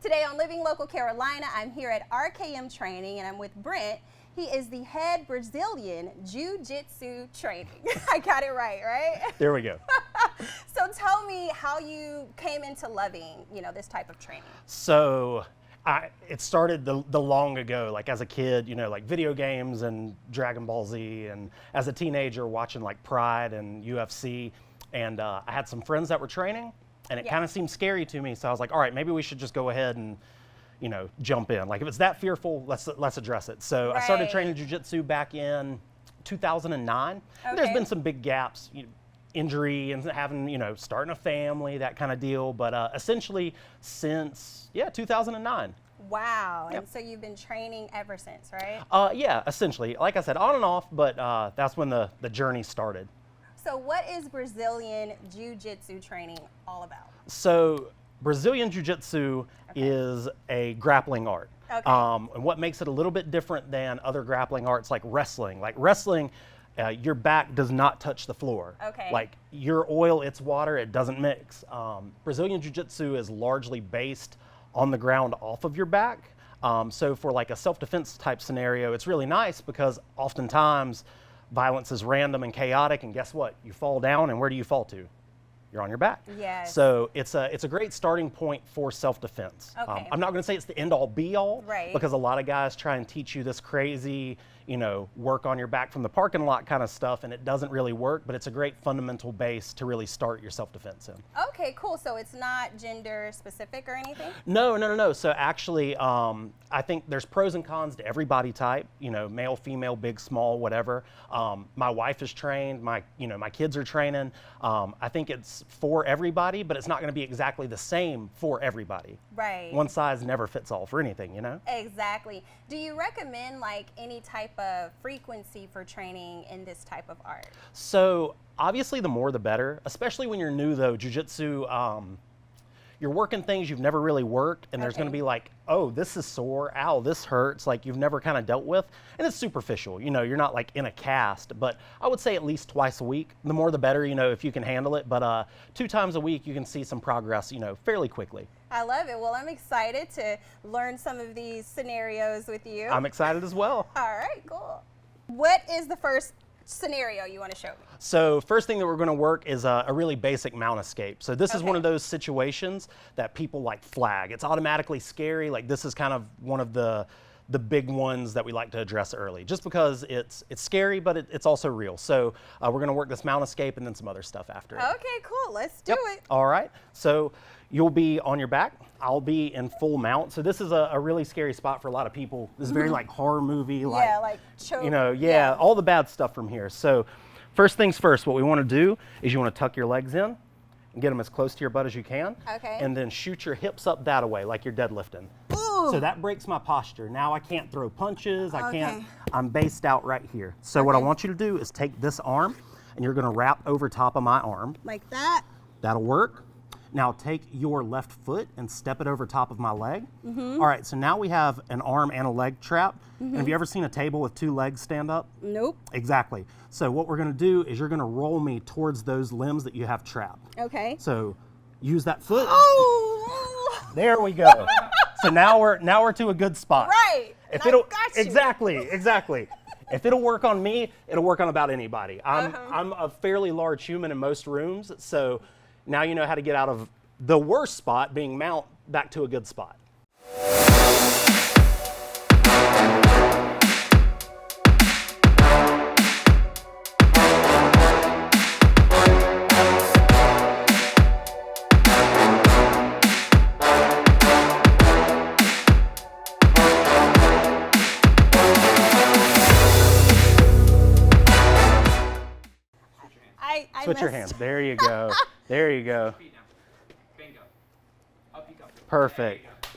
Today on Living Local Carolina, I'm here at RKM Training and I'm with Brent. He is the head Brazilian Jiu-Jitsu training. I got it right? There we go. So tell me how you came into loving, this type of training. So it started the long ago, like as a kid, like video games and Dragon Ball Z, and as a teenager watching like Pride and UFC. And I had some friends that were training, and it kind of seemed scary to me. So I was like, all right, maybe we should just go ahead and jump in. Like if it's that fearful, let's address it. So I started training jiu-jitsu back in 2009. Okay. There's been some big gaps, injury and having, starting a family, that kind of deal. But essentially since, 2009. Wow. Yep. And so you've been training ever since, right? Yeah, essentially. Like I said, on and off, but that's when the journey started. So what is Brazilian Jiu-Jitsu training all about? So Brazilian Jiu-Jitsu is a grappling art. Okay. And what makes it a little bit different than other grappling arts like wrestling. Like wrestling, your back does not touch the floor. Okay. Like your oil, it's water, it doesn't mix. Brazilian Jiu-Jitsu is largely based on the ground off of your back. So for like a self-defense type scenario, it's really nice because oftentimes violence is random and chaotic, and guess what? You fall down, and where do you fall to? You're on your back. Yes. So it's a great starting point for self-defense. Okay. I'm not going to say it's the end-all be-all, right? Because a lot of guys try and teach you this crazy, work on your back from the parking lot kind of stuff, and it doesn't really work. But it's a great fundamental base to really start your self-defense in. Okay, cool. So it's not gender specific or anything? No. So actually, I think there's pros and cons to every body type. Male, female, big, small, whatever. My wife is trained. My kids are training. I think it's for everybody, but it's not going to be exactly the same for everybody. Right. One size never fits all for anything, Exactly. Do you recommend like any type of frequency for training in this type of art? So obviously the more the better, especially when you're new though. Jiu-jitsu, you're working things you've never really worked, and there's going to be like, oh, this is sore, ow, this hurts, like you've never kind of dealt with, and it's superficial. You're not like in a cast, but I would say at least twice a week. The more the better, if you can handle it, but 2 times a week you can see some progress, fairly quickly. I love it. Well, I'm excited to learn some of these scenarios with you. I'm excited as well. All right, cool. What is the first scenario you want to show me? So first thing that we're going to work is a really basic mount escape. So this is one of those situations that people like flag. It's automatically scary. Like this is kind of one of the big ones that we like to address early, just because it's scary, but it's also real. So we're going to work this mount escape and then some other stuff after it. Okay, cool. Let's do it. All right. So you'll be on your back. I'll be in full mount. So this is a really scary spot for a lot of people. This is very like horror movie, like choke. All the bad stuff from here. So first things first, what we want to do is you want to tuck your legs in and get them as close to your butt as you can. Okay. And then shoot your hips up that way like you're deadlifting. Ooh. So that breaks my posture. Now I can't throw punches. I can't. I'm based out right here. So what I want you to do is take this arm and you're going to wrap over top of my arm. Like that? That'll work. Now take your left foot and step it over top of my leg. All right, so now we have an arm and a leg trap. And have you ever seen a table with 2 legs stand up? Nope. Exactly. So what we're gonna do is you're gonna roll me towards those limbs that you have trapped. Okay. So use that foot. Oh! There we go. So now we're to a good spot. Right. If it'll got you. Exactly. If it'll work on me, it'll work on about anybody. I'm a fairly large human in most rooms, so now you know how to get out of the worst spot, being mount, back to a good spot. Switch your hands. There you go. There you go. Perfect.